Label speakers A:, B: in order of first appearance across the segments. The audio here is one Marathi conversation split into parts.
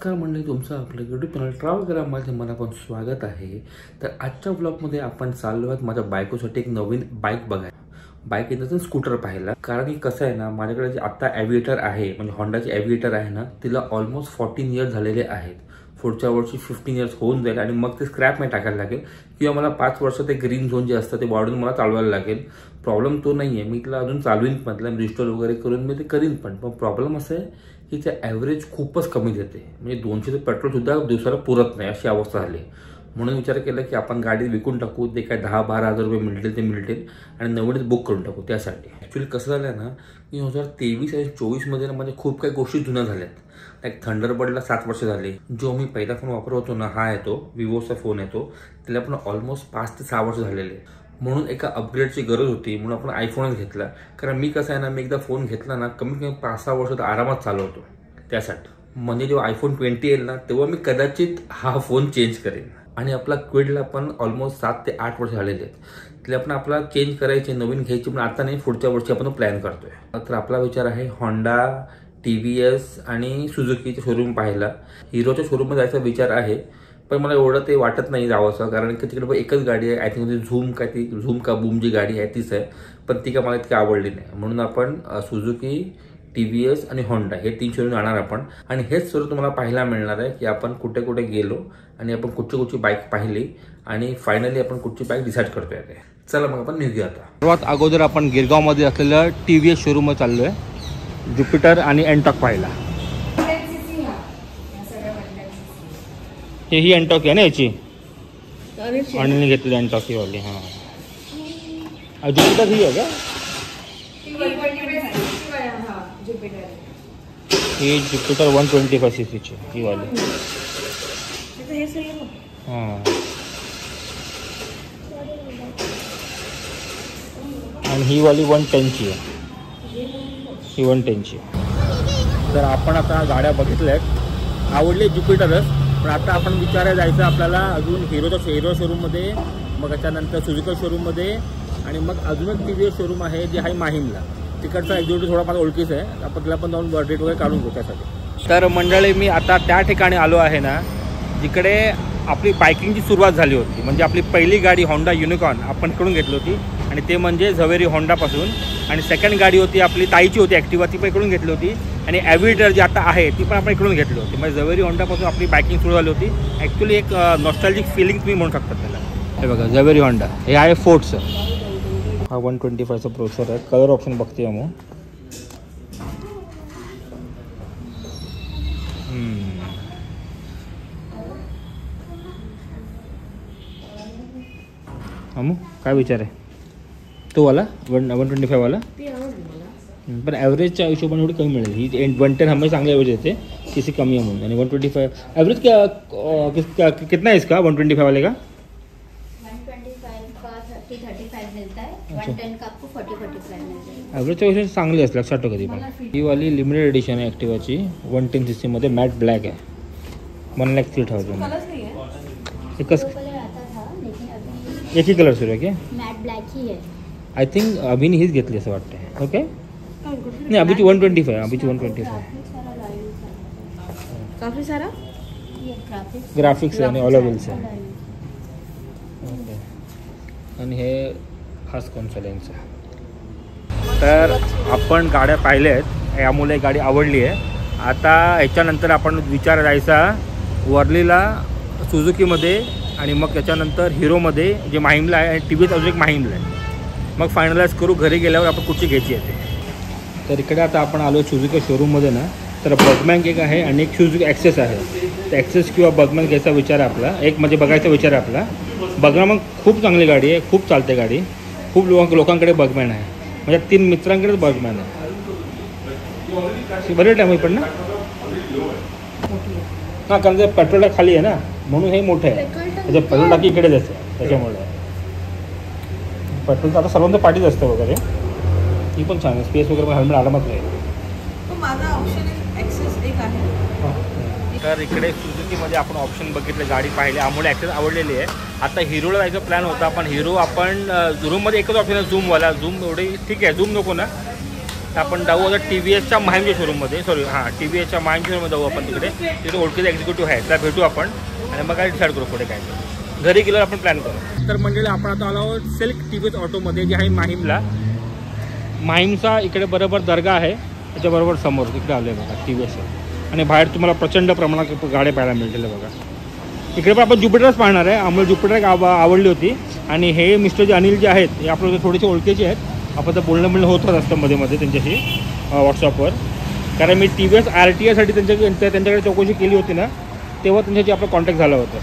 A: नमस्कार मंडळी, तुमचं आपलं यूट्यूब चॅनल ट्रॅव्हल करा माझ्या मनापासून स्वागत आहे। तर आजच्या व्लॉगमध्ये आपण चाललो आहोत माझ्या बायकोसाठी एक नवीन बाईक बघायला। बाईक येण्याचं स्कूटर पाहायला, कारण की कसं आहे ना, माझ्याकडे जे आता ॲव्हिएटर आहे म्हणजे होंडाची ॲव्हिएटर आहे ना, तिला ऑलमोस्ट 14 इयर्स झालेले आहेत। पुढच्या वर्षी 15 इयर्स होऊन जाईल आणि मग ते स्क्रॅप नाही टाकायला लागेल किंवा मला 5 वर्ष ते ग्रीन झोन जे असतं ते वाढून मला चालवायला लागेल। प्रॉब्लेम तो नाही आहे, मी तिला अजून चालवीन पण, तिला रिस्टोर वगैरे करून मी ते करीन पण प्रॉब्लेम असं आहे की ते ॲव्हरेज खूपच कमी देते। म्हणजे 200 पेट्रोलसुद्धा दिवसाला पुरत नाही अशी अवस्था झाली। म्हणून विचार केला की आपण गाडी विकून टाकू, ते काय 10-12 हजार रुपये मिळतील ते मिळतील आणि नवीनच बुक करून टाकू त्यासाठी। ॲक्च्युली कसं झालं ना, की 2023 आणि 24मध्ये ना म्हणजे खूप काही गोष्टी जुन्या झाल्यात। लाईक थंडरबर्डला 7 वर्ष झाली। जो मी पहिला फोन वापरत होतो ना, हा आहे तो विवोचा फोन आहे तो, त्याला पण ऑलमोस्ट 5 ते 6 वर्ष झालेले। म्हणून एका अपग्रेडची गरज होती, म्हणून आपण आयफोनच घेतला। कारण मी कसं आहे ना, मी एकदा फोन घेतला ना कमीत कमी 5-6 वर्ष तर आरामात चालवतो त्यासाठी। म्हणजे जेव्हा आयफोन 20 येईल ना तेव्हा मी कदाचित हा फोन चेंज करेन। आणि आपला क्विडला पण ऑलमोस्ट 7 ते 8 वर्ष झालेले आहेत। तिला पण आपल्याला चेंज करायचे, नवीन घ्यायची, पण आता नाही, पुढच्या वर्षी आपण प्लॅन करतोय। तर आपला विचार आहे होंडा, TVS आणि सुझुकीचे शोरूम पाहायला। हिरोच्या शोरूममध्ये जायचा विचार आहे, पण मला एवढं ते वाटत नाही जावंसं, कारण की तिकडे एकच गाडी आहे, आय थिंक झूम काय ती झूम का बूम जी गाडी आहे तीच आहे, पण ती काय मला इतकी आवडली नाही। म्हणून आपण सुझुकी, TVS आणि होंडा हे 3 शोरूम जाणार आपण। आणि हेच सर्व तुम्हाला पाहायला मिळणार आहे की आपण कुठे कुठे गेलो आणि आपण कुठची बाईक पाहिली आणि फायनली आपण कुठची बाईक डिसाईड करतोय ते। चला मग आपण निघूया आता। सर्वात अगोदर आपण गिरगावमध्ये असलेलं TVS शोरूमवर चाललो आहे, ज्युपिटर आणि एंटॉक पाहायला। ही एंटॉक आहे ना याची, आणि घेतली एंटॉक ही वाली। हां, ज्युपिटर ही आहे का? ही ज्युपिटर 125 सीसीची ही वाली। हां, आणि ही वाली 110ची आहे, ही 110ची। तर आपण आता गाड्या बघितल्यात, आवडले ज्युपिटरच, पण आता आपण विचारायला जायचं आपल्याला अजून हिरो शोरूममध्ये, मग त्याच्यानंतर सुझुकी शोरूममध्ये, आणि मग अजून एक TVS शोरूम आहे जे आहे माहीमला। तिकडचा एक्झिक्युटिव्ह थोडा मला ओळखीचा आहे, आपण तिला पण जाऊन रेट वगैरे काढून घेऊ त्यासाठी। तर मंडळी, मी आता त्या ठिकाणी आलो आहे ना जिकडे आपली बायकिंगची सुरुवात झाली होती। म्हणजे आपली पहिली गाडी होंडा युनिकॉर्न आपण इकडून घेतली होती, आणि ते म्हणजे झवेरी होंडापासून। आणि सेकंड गाडी होती आपली ताईची होती ॲक्टिवा, ती पण इकडून घेतली होती। आणि ॲव्हिएटर जी आता आहे ती पण आपण इकडून घेतली होती। म्हणजे झवेरी होंडापासून आपली बायकिंग सुरू झाली होती। ॲक्च्युली एक नॉस्टॅल्जिक फिलिंग तुम्ही म्हणू शकता त्याला। हे बघा झवेरी होंडा, हे आहे फोर्टचं। हा 125चा प्रोसेसर आहे, कलर ऑप्शन बघते मग। मग काय विचार आहे तो वाला 125 वाला? पण ॲव्हरेजच्या हिशोबाने एवढी कमी मिळेल। ही 110 हमें चांगली ॲव्हरेज येते, किसी कमी है म्हणून। आणि 125 ॲव्हरेज क्या कितना है इसका 125 वाले का?
B: 125 का 30-35 मिलता है, 110 का आपको 40-45 मिलता है।
A: ॲव्हरेजच्या हिशोबाने चांगली असते, लक्षात ठेवा कधी पण। ही वाली लिमिटेड एडिशन आहे ॲक्टिवाची, 110 सीसी मध्ये, मॅट ब्लॅक आहे, 1,03,000। एकच एक ही कलर सुरू आहे क्या?
B: मैट ब्लैक ही है
A: आई थिंक। अभिनी हीच घेतली असं वाटतं। ओके, नाही अभिची 125, अभिची 125
B: काफी सारा
A: ग्राफिक्स आणि ऑल व्हील्स आहे। ओके, आणि हे खास कॉन्सोलेन्स आहे। तर आपण गाड्या पाहिल्या आहेत, यामुळे गाडी आवडली आहे। आता याच्यानंतर आपण विचार जायचा वर्लीला सुझुकीमध्ये, आणि मग त्याच्यानंतर हिरोमध्ये जे माहीमला आहे, आणि TVS अजून एक माहीमला आहे। मग फायनलाइज करू घरी गेल्यावर आपण कुठची घ्यायची आहे ते। तर इकडे आता आपण आलो सुझुकी शोरूममध्ये ना, तर बगमॅन एक आहे आणि एक सुझुकी ॲक्सेस आहे। तर ॲक्सेस किंवा बगमॅन घ्यायचा विचार आहे आपला, एक म्हणजे बघायचा विचार आहे आपला। बगमॅन खूप चांगली गाडी आहे, खूप चालते गाडी, खूप लोकांकडे बगमॅन आहे, म्हणजे 3 मित्रांकडेच बगमॅन आहे। बरेच टाईम पण ना, हां, कारण ते पेट्रोल टाक खाली आहे ना, म्हणून हे मोठं आहे। त्याच्या पेट्रोल टाकी इकडेच असते, त्याच्यामुळे पेट्रोलचं आता सर्वांचं पाठीच असतं वगैरे। ही पण छान आहे, स्पेस वगैरे पण हेल्मेट आरामात राहील।
C: माझा ऑप्शन ॲक्सेस एक आहे।
A: तर इकडे सुझुकीमध्ये आपण ऑप्शन बघितले, गाडी पाहिली, आम्हाला ॲक्सेस आवडलेली आहे। आता हिरोला जायचा प्लॅन होता, पण हिरो आपण रूममध्ये एकच ऑप्शन आहे झूमवाला। झूम एवढे ठीक आहे, झूम नको ना, तर आपण जाऊ आता TVSच्या माहीमच्या शोरूममध्ये, सॉरी हां TVSच्या माहीमच्या शोरूममध्ये जाऊ आपण तिकडे. तिथे ओळखीचा एक्झिक्युटिव्ह आहे, त्याला भेटू आपण आणि मग काय डिसाईड करू पुढे काय करू. घरी गेल्यावर आपण प्लॅन करू. तर मंडळी आपण आता आलो सिल्क TVS ऑटोमध्ये जे आहे माहीमला. माहीमचा इकडे बरोबर दर्गा आहे, त्याच्याबरोबर समोर तिकडे आले बघा TVS. आणि बाहेर तुम्हाला प्रचंड प्रमाणात गाड्या पाहायला मिळतील बघा. इकडे पण आपण ज्युपिटरच पाहणार आहे. आम्हाला ज्युपिटर एक आवडली होती. आणि हे मिस्टर जे अनिल जे आहेत हे आपल्याला थोडेसे ओळखीचे आहेत. आपण तर बोलणं होत असतं मध्ये मध्ये त्यांच्याशी व्हॉट्सअपवर. कारण मी TVS RTI साठी त्यांच्याकडे चौकशी केली होती ना, तेव्हा त्यांच्याशी आपला कॉन्टॅक्ट झाला होता.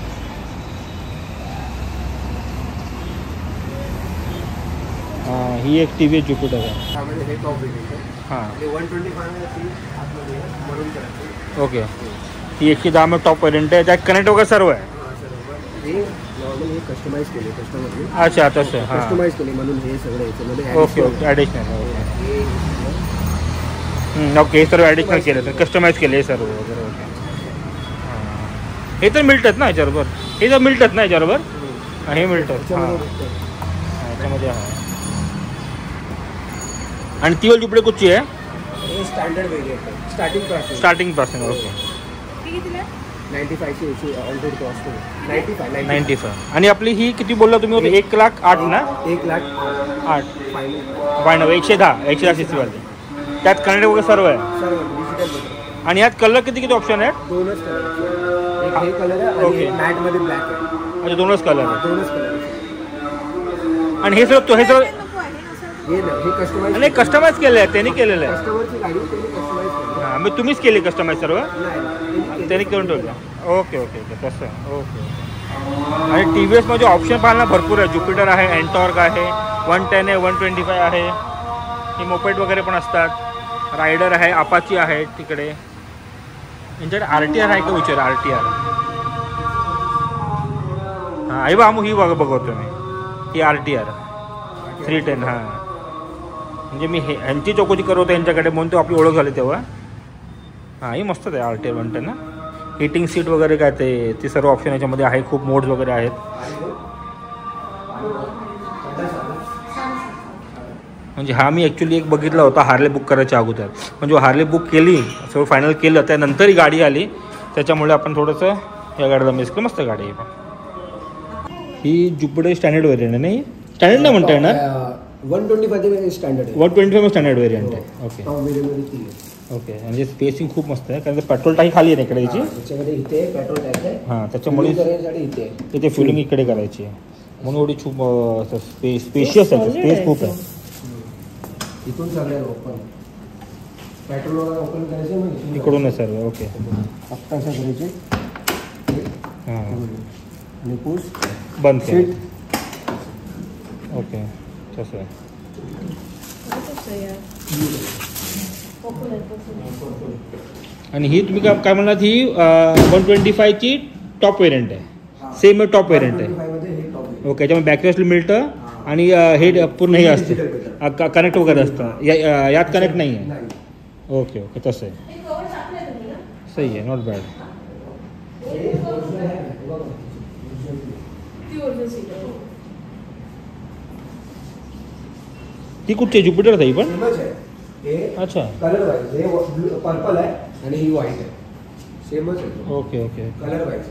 A: हां ही एक TVS ज्युपिटर आहे. हां ओके. ही 110 टॉप वेरियंट आहे, त्यात कनेक्ट वगैरे सर्व आहे.
D: कस्टमाइज केले कस्टमरने.
A: अच्छा तसं हां
D: कस्टमाइज केले म्हणून हे सगळं याच्यामध्ये
A: ओके ओके ॲडिशनल ओके. हे सर्व ॲडिशनल केलं तर कस्टमाइज केले हे सर्व वगैरे. ओके हां हे तर मिळतात ना याच्याबरोबर, हे तर मिळतात ना याच्याबरोबर. हे मिळतात हां याच्यामध्ये आहे. आणि ती वाली ज्युपिटर कुठची आहे?
D: हे स्टँडर्ड वेरियंट आहे,
A: स्टार्टिंग पासून. Okay
D: 95 on road cost
A: 95. आणि आपली ही किती बोलला तुम्ही होती? 1,08,000 ना?
D: 1,08,000
A: फायनल 110 CC वाली. त्यात कनेक्ट वगैरे सर्व आहे.
D: सर्व डिजिटल बटन.
A: आणि यात कलर किती ऑप्शन आहेत?
D: दोनच कलर, एक हे कलर आहे आणि एक मॅट मध्ये ब्लॅक आहे.
A: अच्छा दोनच कलर आहे.
D: दोनच कलर.
A: आणि हे सगळं
D: हे कस्टमाइज
A: आणि कस्टमाइज केलं आहे त्यांनी केलेलं आहे.
D: कस्टमरची गाडी त्यांनी कस्टमाइज केली.
A: हां मग तुम्हीच केली कस्टमाइज सर्व?
D: नाही
A: त्यांनी करून ठेवलं. ओके ओके ओके तसं ओके. आणि TVSमध्ये ऑप्शन पाहायला भरपूर आहे. ज्युपिटर आहे, एन्टॉर्क आहे, 110 आहे, 125 आहे. हे मोपेड वगैरे पण असतात. रायडर आहे, अपाची आहे तिकडे. यांच्याकडे RTR आहे का विचार? RTR हां आई बा ही बघतो मी. ही RTR 310. हां म्हणजे मी ह्यांची चौकशी करत होतो यांच्याकडे म्हणून तो आपली ओळख झाली तेव्हा. हां ही मस्तच आहे RTR 110 ना. हिटिंग सीट वगैरे काय ते सर्व ऑप्शन याच्यामध्ये आहे. खूप मोड्स वगैरे आहेत. म्हणजे हा मी ॲक्च्युली एक बघितला होता हार्ले बुक करायच्या अगोदर. म्हणजे हार्ले बुक केली सर्व फायनल केलं त्यानंतर ही गाडी आली, त्याच्यामुळे आपण थोडंसं या गाडीला मिस केलं. मस्त गाडी आहे. ही ज्युपिटर स्टँडर्ड वेरियंट आहे नाही? स्टँडर्ड नाही म्हणता येणार.
D: 125 स्टँडर्ड आहे.
A: 125 स्टँडर्ड वेरियंट आहे. ओके
D: टॉप वेरियंटमध्ये ती आहे.
A: ओके म्हणजे स्पेसिंग खूप मस्त आहे. कारण पेट्रोल टाकी खाली आहे इकडे याची.
D: त्याच्यामध्ये इथे पेट्रोल टँक आहे.
A: हां त्याच्यामुळे
D: इथे
A: तिथे फिलिंग इकडे करायची आहे म्हणून एवढी खूप स्पेशियस आहे. स्पेस खूप आहे.
D: इथून सगळ्या ओपन पेट्रोल वगैरे ओपन करायचे मग
A: इकडून आहे सर्व. ओके
D: फक्त असं करायचे
A: हां
D: आणि पुश
A: बंद
D: सीट.
A: ओके तसं आहे. आणि ही तुम्ही काय म्हणालात? ही 125ची टॉप वेरियंट आहे. सेम टॉप वेरियंट आहे. ओके त्याच्यामुळे बॅकरेस्ट मिळतं आणि हे पूर्ण हे असतं कनेक्ट वगैरे असतं. यात कनेक्ट नाही आहे. ओके ओके तसं आहे. सही आहे. Not bad. ती कुठची ज्युपिटर आहे पण? अच्छा
D: कलर वाईज हे पर्पल आहे आणि ही व्हाईट आहे. सेमच आहे.
A: ओके ओके
D: कलर वाईज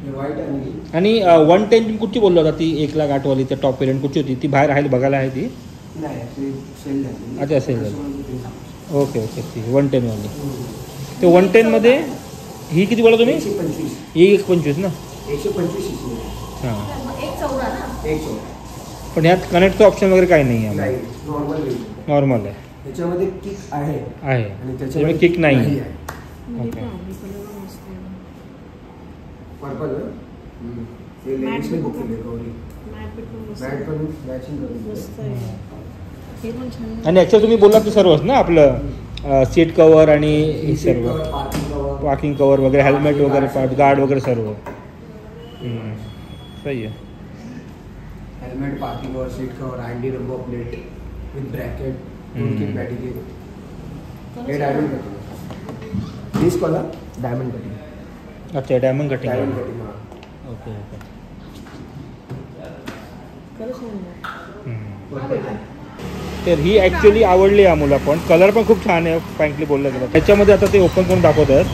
D: हे व्हाईट
A: आणि 110 कुठची बोललो होता? ती 1,08,000 वाली त्या टॉप वेरियंट कुठची होती? ती बाहेर आहे बघायला आहे ती?
D: नाही सेल झाली.
A: अच्छा सेल झाली. ओके ओके ती 110 वाली. ते 110 मध्ये ही किती बोला तुम्ही?
D: 125.
A: ही 125 ना?
D: 125 cc.
A: हां
D: 114.
A: पण यात कनेक्टचं ऑप्शन वगैरे काही नाही आहे.
D: नाही नॉर्मल
A: नॉर्मल आहे.
D: त्याच्यामध्ये किक आहे
A: आणि त्याच्यामध्ये किक नाही आहे. ओके
D: पर्पल हे लेडीजने बुक केले गौरी. मॅट पण मॅचिंग करून.
A: आणि ॲक्च्युअली तुम्ही बोललात की सर्वच ना आपलं सीट कवर आणि हे सर्व पार्किंग कवर वगैरे हेल्मेट वगैरे पार्ट गार्ड वगैरे सर्व. सही आहे.
D: Helmet parking cover seat cover anti number plate with bracket kit बॅटिकेट. हे diamond cutting. This colour diamond cutting.
A: अच्छा diamond cutting.
D: Diamond cutting
A: okay okay. तर ही ॲक्च्युली आवडली आम्हाला, पण कलर पण खूप छान आहे फ्रँकली बोललं गेलं. त्याच्यामध्ये आता ते ओपन करून दाखवत आहेत.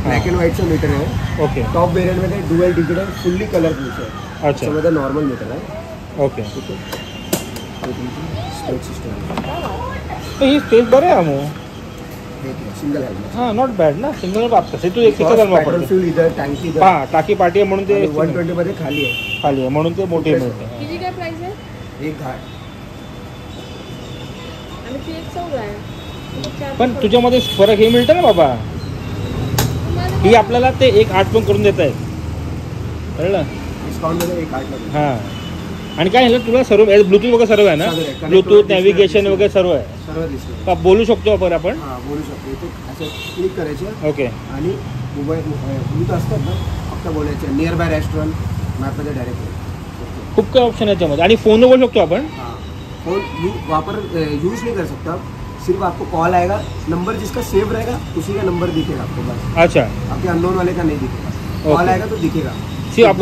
D: ब्लॅक अँड व्हाईटचं मीटर आहे.
A: ओके.
D: टॉप वेरियंटमध्ये dual digital fully colour feature आहे.
A: अच्छा.
D: त्याच्यामध्ये नॉर्मल मीटर आहे.
A: ओके.
D: ठीक आहे. स्पेस सिस्टम
A: ही स्पेस बरं आहे आमो.
D: Single helmet.
A: हां, नॉट बॅड ना. सिंगल तसे तू एक वापरतो.
D: फ्यूल इधर टँकी इधर.
A: हां, टाकी पाटी आहे म्हणून ते
D: 120 मध्ये खाली आहे.
A: खाली आहे म्हणून ते मोठी मिळते.
C: किती काय प्राइस आहे?
D: एक घाट.
C: आणि ती एक 14 आहे.
A: पण तुझ्यामध्ये फरक हे मिळतं ना बाबा. ही आपल्याला ते 1.8 पण करून देत आहेत, कळलं?
D: डिस्काउंटमध्ये 1.8
A: हां. आणि काय झालं तुला सर्व ब्लूटूथ वगैरे सर्व आहे ना? ब्लूटूथ नॅव्हिगेशन वगैरे सर्व आहे.
D: सर्व दिसतं.
A: का बोलू शकतो आपण?
D: हां, बोलू शकतो. इथे असं क्लिक करायचं.
A: ओके.
D: आणि मोबाईल ब्लूटूथ असतात ना, फक्त बोलायचं नियर बाय रेस्टॉरंट मॅपमध्ये डायरेक्ट.
A: खूप काही ऑप्शन आहे त्याच्यामध्ये. आणि फोन बोलू शकतो आपण.
D: हाँ, फोन यूज़ नहीं कर सकता. सिर्फ आपको कॉल आएगा, नंबर जिसका सेव रहेगा उसी का नंबर दिखेगा आपको बस.
A: अच्छा.
D: आपके अननोन वाले का नहीं दिखेगा. कॉल आएगा तो दिखेगा.
A: सिर्फ आप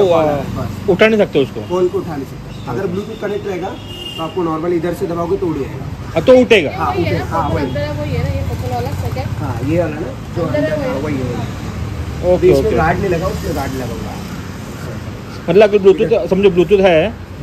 A: उठा नहीं सकते उसको.
D: कॉल को उठा नहीं सकते. अगर ब्लूटूथ कनेक्ट रहेगा तो आपको नॉर्मल इधर से दबाओगे तो उड़ जाएगा.
A: तो उठेगा.
D: हाँ, उठेगा. हाँ, वही.
C: वही है ना, ये पर्पल वाला सेकंड.
D: हाँ, ये वाला ना जो
C: अंदर है
D: अंदर, हाँ,
C: वही.
D: वही है.
A: ओके
D: इसमें
A: ओके.
D: गार्ड नहीं लगा, उसमें गार्ड लगा हुआ है.
A: मतलब अगर ब्लूटूथ समझो ब्लूटूथ है,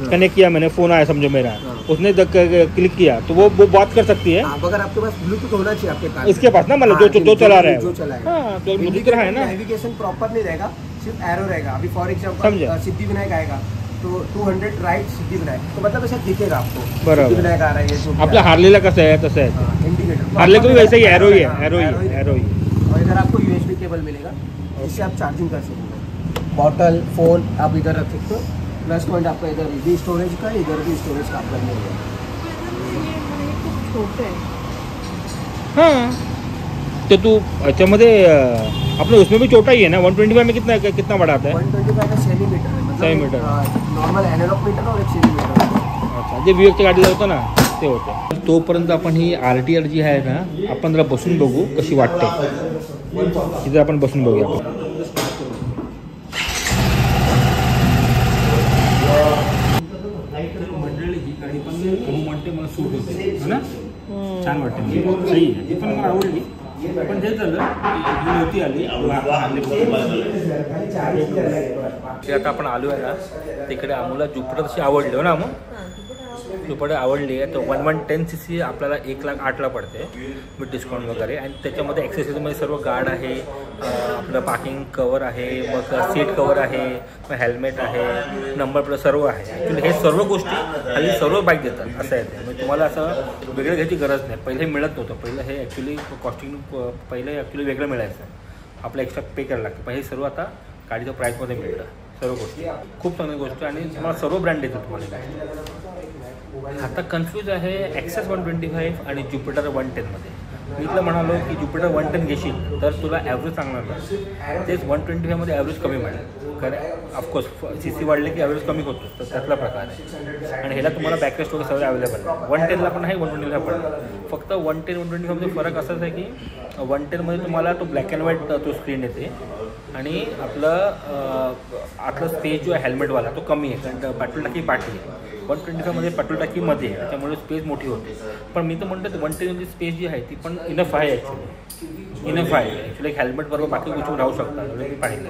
A: कनेक्ट किया मैंने, फोन आया समझो मेरा, उसने क्लिक किया तो वो बात कर सकती है.
D: अब अगर आपके पास ब्लूटूथ होना चाहिए आपके पास,
A: इसके पास ना, मतलब जो चला रहा है,
D: जो चलाएगा.
A: हाँ, तो ब्लूटूथ रहा है ना.
D: नेविगेशन प्रॉपर नहीं रहेगा, सिर्फ एरो रहेगा. अभी फॉर एग्जांपल सिद्धिविनायक आएगा तो 200 राइट सिद्धिविनायक, तो मतलब ऐसा दिखेगा आपको.
A: बरोबर.
D: सिद्धिविनायक आ रहा है ये.
A: आपल्या हार्लेला कसं आहे तसं आहे.
D: इंडिकेटर
A: हार्ले को भी वैसे ही एरो ही है.
D: और इधर आपको यूएसबी केबल मिलेगा, जिससे आप चार्जिंग कर सकते हो. बॉटल फोन आप इधर रख सकते हो. प्लस पॉइंट आपका इधर भी स्टोरेज का, इधर भी स्टोरेज का आपका मिलेगा.
C: छोटे आहे.
A: हाँ, तो तू याच्यामध्ये अपने उसमें भी छोटा ही है ना. 125 में कितना बड़ा आता है?
D: 125 का सेमी मीटर है.
A: Semi meter.
D: Normal analogue meter और एक सेमी मीटर.
A: अच्छा, जे विवेकच्या गाडीला होतं ना ते होतं. तोपर्यंत आपण ही RTR जी आहे ना, आपण जरा बसून बघू कशी वाटते. इथे आपण बसून बघूया. मंडळी ही गाडी पण म्हणते मला सूट होते ना, छान वाटते. सही आहे, ती पण मला आवडली. पण ते झालं होती आली. आता आपण आलो आहे ना तिकडे. आम्हाला ज्युपिटर तशी आवडली हो ना. मग ज्युपिटर आवडली आहे. तर 1110cc आपल्याला 1,08,000 पडते विथ डिस्काउंट वगैरे. आणि त्याच्यामध्ये ॲक्सेसरीजमध्ये सर्व गार्ड आहे, आपलं पार्किंग कवर आहे, मग सीट कवर आहे, मग हेल्मेट आहे, नंबर प्लेट सर्व आहे. ॲक्च्युली हे सर्व गोष्टी आणि सर्व बाईक देतात असं आहे ते. म्हणजे तुम्हाला असं वेगळं घ्यायची गरज नाही. पहिले मिळत नव्हतं. पहिलं हे ॲक्च्युली कॉस्टिंग पहिले ॲक्च्युली वेगळं मिळायचं, आपलं एक्स्ट्रा पे करायला लागतं. पण हे सर्व आता गाडीच्या प्राईसमध्ये मिळतं सर्व गोष्टी. खूप चांगली गोष्ट. आणि तुम्हाला सर्व ब्रँड देतात तुम्हाला. आता कन्फ्यूज आहे ॲक्सेस 125 आणि ज्युपिटर 110मध्ये. मी तुला म्हणालो की ज्युपिटर 110 घेशील तर तुला ॲव्हरेज चांगला मिळेल. तेच 125मध्ये ॲव्हरेज कमी मिळेल. कारण ऑफकोर्स CC वाढले की ॲव्हरेज कमी होतो, तर त्यातला प्रकार आहे. आणि ह्याला तुम्हाला बॅकरेस्ट वगैरे सगळं अवेलेबल आहे. 110ला पण आहे, 120ला पण आहे. फक्त 110 125मध्ये फरक असाच आहे की 110मध्ये तुम्हाला तो ब्लॅक अँड व्हाईट तो स्क्रीन येते. आणि आपलं आतलं स्पेस जो आहे हेल्मेटवाला तो कमी आहे, कारण पेट्रोल टाकी पाठी आहे. 125मध्ये पेट्रोल टाकीमध्ये आहे, त्याच्यामुळे स्पेस मोठी होते. पण मी तर म्हणतो 110ची स्पेस जी आहे ती पण इनफ आहे. ॲक्च्युली इनफ आहे. ॲक्च्युली एक हेल्मेट बरोबर बाकी गोष्टी राहू शकतात, एवढं मी पाहिलं.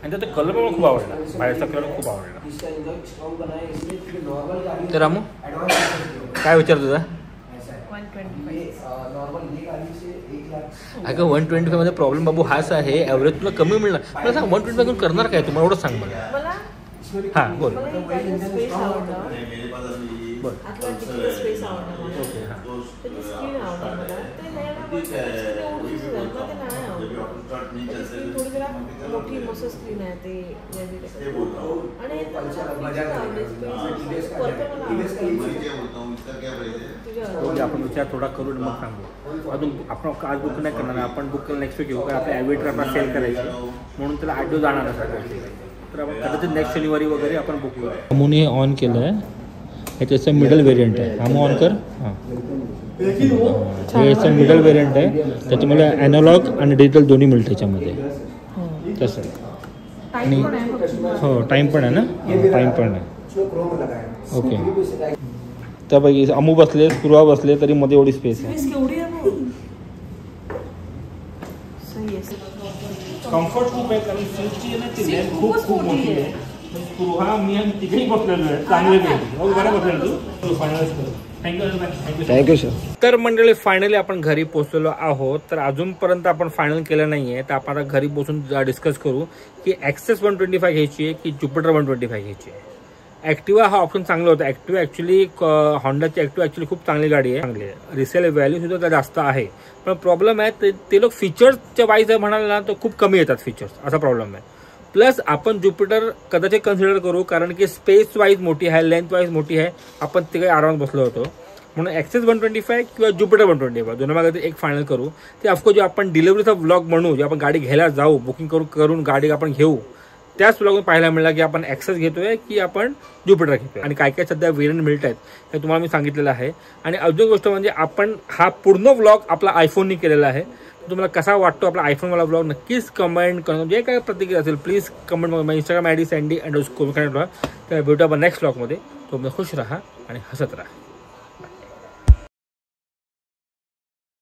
A: आणि त्याचा कलर पण खूप आवडला, बाहेरचा कलर खूप आवडला. तर रामू काय विचार तुझा?
C: 125.
A: अगं 125मध्ये प्रॉब्लेम बाबू हाच आहे, ॲव्हरेज तुला कमी मिळणार. मला सांग 125 करणार काय तुम्हाला, एवढं सांग मला. हां बोल.
C: स्पेस आवडला.
A: बरं.
C: आता किती स्पेस आवडला मला.
A: ओके. हां.
C: त्याची स्क्रीन आवडला मला. ते नाही स्क्रीन थोडी जरा मोठी मस्त स्क्रीन आहे ते. आणि
A: आपण विचार थोडा करून मग सांगू. अजून आपण आज बुक नाही करणार, आपण बुक केलं नेक्स्ट वीक घेऊ. कारण आपल्या ॲव्हेटर आपल्याला सेल करायची म्हणून त्याला 8 दिवस जाणार आहे. तर आपण कदाचित नेक्स्ट शनिवारी वगैरे आपण बुक करू. अमोने ऑन केलं आहे. हे त्याचं मिडल व्हेरियंट आहे. अमो ऑन कर. हां, हे याचं मिडल व्हेरियंट आहे. त्याच्यामुळे ॲनालॉग आणि डिजिटल दोन्ही मिळतं त्याच्यामध्ये. तसं आणि हो टाईम पण आहे ना. टाईम पण आहे. ओके. त्यापैकी अमू बसले, स्पृहा बसले, तरी मध्ये एवढी स्पेस आहे.
C: स्पेस केवढी आहे मग? सही आहे.
A: कम्फर्ट खूप आहे कारण सीटची ना ती लेंथ खूप खूप मोठी आहे. स्पृहा मी आणि तिघेही बसलेलो आहे चांगले पैकी. हो बरं बसलेलो तू फायनलाइज कर.
D: Thank you sir.
A: तर मंडळी फायनली आपण घरी पोहोचलेलो आहोत. तर अजूनपर्यंत आपण फायनल केलं नाही आहे. तर आपण आता घरी पोहोचून डिस्कस करू की ॲक्सेस 125 घ्यायची आहे की ज्युपिटर 125 घ्यायची आहे. ॲक्टिवा हा ऑप्शन चांगला होता. ॲक्टिवा ॲक्च्युली हॉन्डाची ॲक्टिवा ॲक्च्युली खूप चांगली गाडी आहे, चांगली आहे. रिसेल व्हॅल्यूसुद्धा त्या जास्त आहे. पण प्रॉब्लेम आहे ते लोक फीचर्सच्या वाईज म्हणाले ना तर खूप कमी येतात फीचर्स, असा प्रॉब्लेम आहे. प्लस आपण ज्युपिटर कदाचित कन्सिडर करू कारण की स्पेस वाईज मोठी आहे, लेंथ वाईज मोठी आहे. आपण ते काही आरामात बसलो होतो. म्हणून ॲक्सेस 125 किंवा ज्युपिटर 125 दोन्हीमध्ये एक फायनल करू. ते ऑफकोर्स जे आपण डिलिव्हरीचा व्लॉग म्हणू, जे आपण गाडी घ्यायला जाऊ, बुकिंग करून गाडी आपण घेऊ, त्याच व्लॉगमध्ये पाहायला मिळालं की आपण ॲक्सेस घेतोय की आपण ज्युपिटर घेतोय आणि काय काय सध्या व्हेरियंट मिळत आहेत हे तुम्हाला मी सांगितलेलं आहे. आणि अजून गोष्ट म्हणजे आपण हा पूर्ण व्लॉग आपला आयफोननी केलेला आहे. तुम्हाला कसा वाटतो आपला आयफोनवाला व्लॉग नक्कीच कमेंट करून, जे काय प्रतिक्रिया असेल please comment. Instagram ID Sandy__. तर भेटू आपण नेक्स्ट व्लॉगमध्ये. तुम्ही खुश राहा आणि हसत राहा.